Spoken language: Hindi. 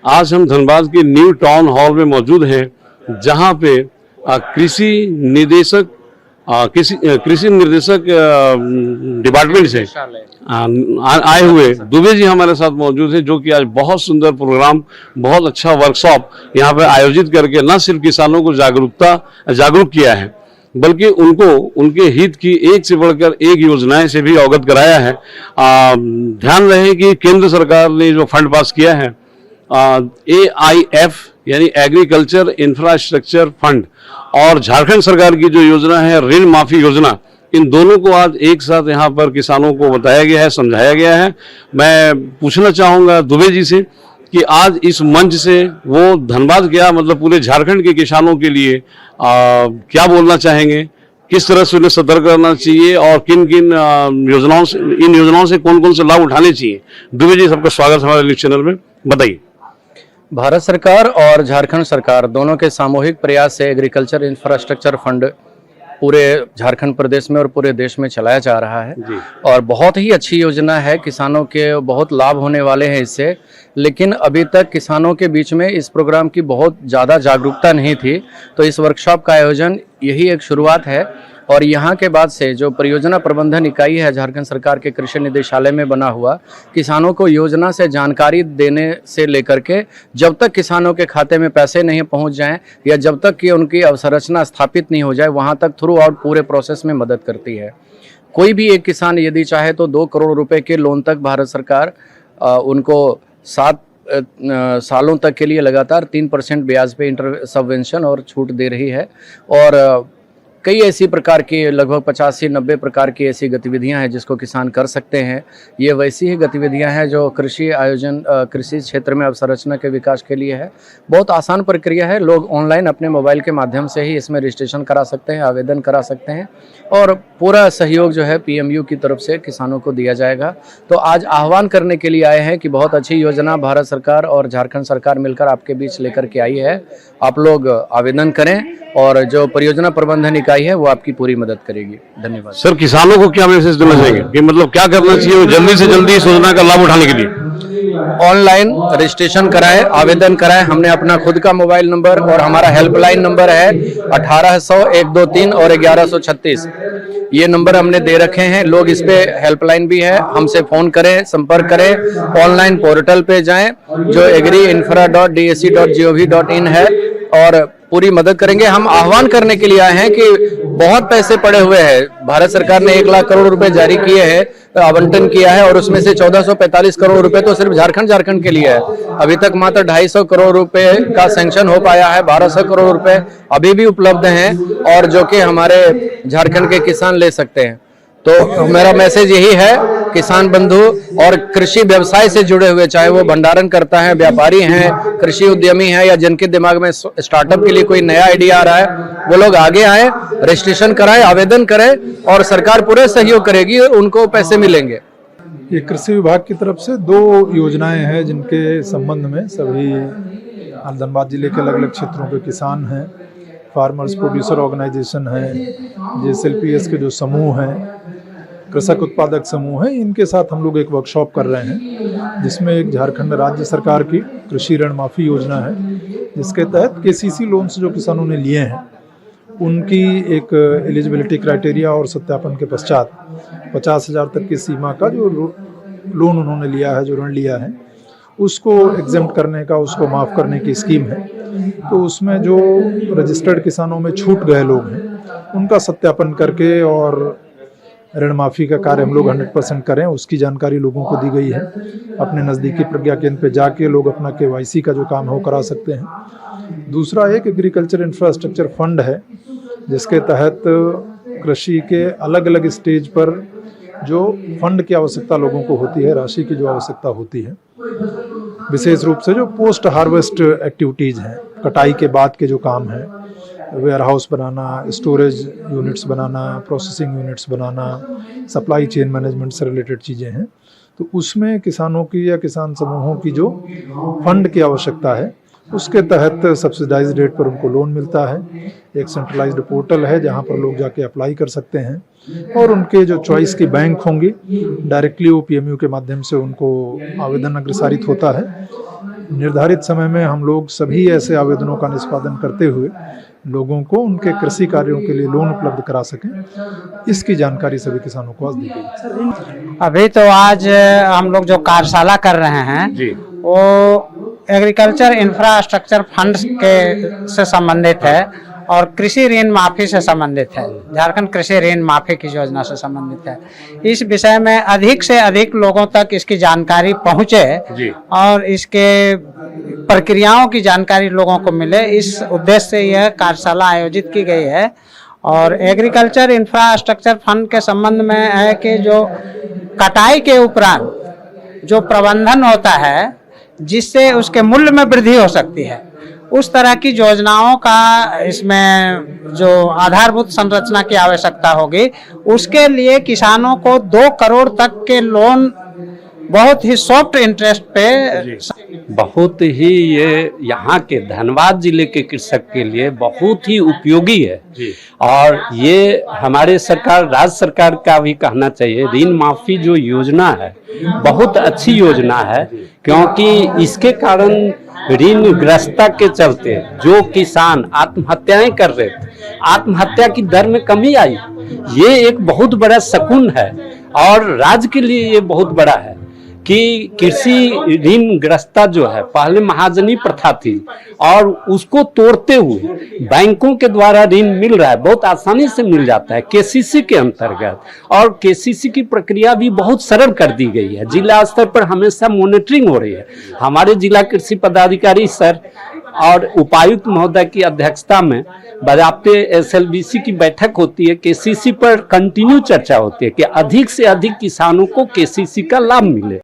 आज हम धनबाद के न्यू टाउन हॉल में मौजूद हैं, जहां पे कृषि निदेशक डिपार्टमेंट से आए हुए दुबे जी हमारे साथ मौजूद हैं, जो कि आज बहुत सुंदर प्रोग्राम, बहुत अच्छा वर्कशॉप यहाँ पे आयोजित करके न सिर्फ किसानों को जागरूक किया है, बल्कि उनको उनके हित की एक से बढ़कर एक योजनाएं से भी अवगत कराया है। ध्यान रहे कि केंद्र सरकार ने जो फंड पास किया है AIF यानी एग्रीकल्चर इंफ्रास्ट्रक्चर फंड, और झारखंड सरकार की जो योजना है ऋण माफी योजना, इन दोनों को आज एक साथ यहाँ पर किसानों को बताया गया है, समझाया गया है। मैं पूछना चाहूँगा दुबे जी से कि आज इस मंच से वो धनबाद क्या मतलब पूरे झारखंड के किसानों के लिए क्या बोलना चाहेंगे, किस तरह से उन्हें सतर्क करना चाहिए और किन किन योजनाओं से कौन कौन से लाभ उठाने चाहिए। दुबे जी, सबका स्वागत हमारे न्यूज चैनल में, बताइए। भारत सरकार और झारखंड सरकार दोनों के सामूहिक प्रयास से एग्रीकल्चर इंफ्रास्ट्रक्चर फंड पूरे झारखंड प्रदेश में और पूरे देश में चलाया जा रहा है और बहुत ही अच्छी योजना है। किसानों के बहुत लाभ होने वाले हैं इससे, लेकिन अभी तक किसानों के बीच में इस प्रोग्राम की बहुत ज़्यादा जागरूकता नहीं थी। तो इस वर्कशॉप का आयोजन यही एक शुरुआत है और यहाँ के बाद से जो परियोजना प्रबंधन इकाई है झारखंड सरकार के कृषि निदेशालय में बना हुआ, किसानों को योजना से जानकारी देने से लेकर के जब तक किसानों के खाते में पैसे नहीं पहुँच जाएं या जब तक कि उनकी अवसंरचना स्थापित नहीं हो जाए, वहाँ तक थ्रू आउट पूरे प्रोसेस में मदद करती है। कोई भी एक किसान यदि चाहे तो 2 करोड़ रुपए के लोन तक भारत सरकार उनको 7 सालों तक के लिए लगातार 3% ब्याज पे सबवेंशन और छूट दे रही है। और कई ऐसी प्रकार की लगभग 85 से 90 प्रकार की ऐसी गतिविधियां हैं जिसको किसान कर सकते हैं। ये वैसी ही गतिविधियां हैं जो कृषि क्षेत्र में अवसंरचना के विकास के लिए है। बहुत आसान प्रक्रिया है, लोग ऑनलाइन अपने मोबाइल के माध्यम से ही इसमें रजिस्ट्रेशन करा सकते हैं, आवेदन करा सकते हैं और पूरा सहयोग जो है PMU की तरफ से किसानों को दिया जाएगा। तो आज आह्वान करने के लिए आए हैं कि बहुत अच्छी योजना भारत सरकार और झारखंड सरकार मिलकर आपके बीच लेकर के आई है। आप लोग आवेदन करें और जो परियोजना प्रबंधन इकाई है वो आपकी पूरी मदद करेगी। धन्यवाद। सर, किसानों को क्या मैसेज देना चाहेंगे कि मतलब क्या करना चाहिए वो जल्दी से जल्दी इस योजना का लाभ उठाने के लिए? ऑनलाइन रजिस्ट्रेशन कराएं, आवेदन कराएं। हमने अपना खुद का मोबाइल नंबर और हमारा हेल्पलाइन नंबर है 1800 123 और 1136। ये नंबर हमने दे रखे हैं। लोग इस पे हेल्पलाइन भी है, हमसे फोन करें, संपर्क करें। ऑनलाइन पोर्टल पे जाएं जो agriinfra.dac.gov.in है और पूरी मदद करेंगे। हम आह्वान करने के लिए आए हैं कि बहुत पैसे पड़े हुए हैं। भारत सरकार ने 1 लाख करोड़ रुपए जारी किए हैं, आवंटन किया है और उसमें से 1445 करोड़ रुपए तो सिर्फ झारखंड के लिए है। अभी तक मात्र 250 करोड़ रुपए का सैंक्शन हो पाया है। 1200 करोड़ रुपए अभी भी उपलब्ध हैं और जो कि हमारे झारखंड के किसान ले सकते हैं। तो मेरा मैसेज यही है, किसान बंधु और कृषि व्यवसाय से जुड़े हुए, चाहे वो भंडारण करता है, व्यापारी हैं, कृषि उद्यमी हैं या जिनके दिमाग में स्टार्टअप के लिए कोई नया आइडिया आ रहा है, वो लोग आगे आए, रजिस्ट्रेशन कराएं, आवेदन करें और सरकार पूरे सहयोग करेगी और उनको पैसे मिलेंगे। ये कृषि विभाग की तरफ से 2 योजनाएं हैं जिनके संबंध में सभी धनबाद जिले के अलग अलग क्षेत्रों के किसान हैं, फार्मर्स प्रोड्यूसर ऑर्गेनाइजेशन है, JSLPS के जो समूह हैं, कृषक उत्पादक समूह हैं, इनके साथ हम लोग एक वर्कशॉप कर रहे हैं जिसमें एक झारखंड राज्य सरकार की कृषि ऋण माफी योजना है, जिसके तहत KCC लोन्स जो किसानों ने लिए हैं उनकी एक एलिजिबिलिटी क्राइटेरिया और सत्यापन के पश्चात 50,000 तक की सीमा का जो लोन उन्होंने लिया है, जो ऋण लिया है, उसको एग्जेम्प्ट करने का, उसको माफ़ करने की स्कीम है। तो उसमें जो रजिस्टर्ड किसानों में छूट गए लोग हैं उनका सत्यापन करके और ऋण माफ़ी का कार्य हम लोग 100% करें, उसकी जानकारी लोगों को दी गई है। अपने नज़दीकी प्रज्ञा केंद्र पे जाके लोग अपना KYC का जो काम है वो करा सकते हैं। दूसरा एक एग्रीकल्चर इंफ्रास्ट्रक्चर फंड है जिसके तहत कृषि के अलग अलग स्टेज पर जो फंड की आवश्यकता लोगों को होती है, राशि की जो आवश्यकता होती है, विशेष रूप से जो पोस्ट हार्वेस्ट एक्टिविटीज़ हैं, कटाई के बाद के जो काम हैं, वेयर हाउस बनाना, स्टोरेज यूनिट्स बनाना, प्रोसेसिंग यूनिट्स बनाना, सप्लाई चेन मैनेजमेंट से रिलेटेड चीज़ें हैं, तो उसमें किसानों की या किसान समूहों की जो फंड की आवश्यकता है उसके तहत सब्सिडाइज रेट पर उनको लोन मिलता है। एक सेंट्रलाइज्ड पोर्टल है जहां पर लोग जाके अप्लाई कर सकते हैं और उनके जो चॉइस की बैंक होंगी डायरेक्टली वो PMU के माध्यम से उनको आवेदन अग्रसारित होता है। निर्धारित समय में हम लोग सभी ऐसे आवेदनों का निष्पादन करते हुए लोगों को उनके कृषि कार्यों के लिए लोन उपलब्ध करा सकें, इसकी जानकारी सभी किसानों को आज दी गई। अभी तो आज हम लोग जो कार्यशाला कर रहे हैं जी वो एग्रीकल्चर इंफ्रास्ट्रक्चर फंड के से संबंधित है और कृषि ऋण माफी से संबंधित है। झारखंड कृषि ऋण माफी की योजना से संबंधित है। इस विषय में अधिक से अधिक लोगों तक इसकी जानकारी पहुंचे जी और इसके प्रक्रियाओं की जानकारी लोगों को मिले, इस उद्देश्य से यह कार्यशाला आयोजित की गई है। और एग्रीकल्चर इंफ्रास्ट्रक्चर फंड के संबंध में है कि जो कटाई के उपरांत जो प्रबंधन होता है जिससे उसके मूल्य में वृद्धि हो सकती है, उस तरह की योजनाओं का इसमें जो आधारभूत संरचना की आवश्यकता होगी, उसके लिए किसानों को 2 करोड़ तक के लोन बहुत ही सॉफ्ट इंटरेस्ट पे बहुत ही ये यहाँ के धनबाद जिले के कृषक के लिए बहुत ही उपयोगी है। और ये हमारे सरकार, राज्य सरकार का भी कहना चाहिए, ऋण माफी जो योजना है बहुत अच्छी योजना है, क्योंकि इसके कारण ऋण ग्रस्तता के चलते जो किसान आत्महत्याएं कर रहे थे, आत्महत्या की दर में कमी आई। ये एक बहुत बड़ा सुकून है और राज्य के लिए ये बहुत बड़ा है कि कृषि ऋण ग्रस्तता जो है, पहले महाजनी प्रथा थी और उसको तोड़ते हुए बैंकों के द्वारा ऋण मिल रहा है, बहुत आसानी से मिल जाता है केसीसी के अंतर्गत। और केसीसी की प्रक्रिया भी बहुत सरल कर दी गई है। जिला स्तर पर हमेशा मॉनिटरिंग हो रही है। हमारे जिला कृषि पदाधिकारी सर और उपायुक्त महोदय की अध्यक्षता में बाकायदे एसएलबीसी की बैठक होती है। केसीसी पर कंटिन्यू चर्चा होती है कि अधिक से अधिक किसानों को केसीसी का लाभ मिले।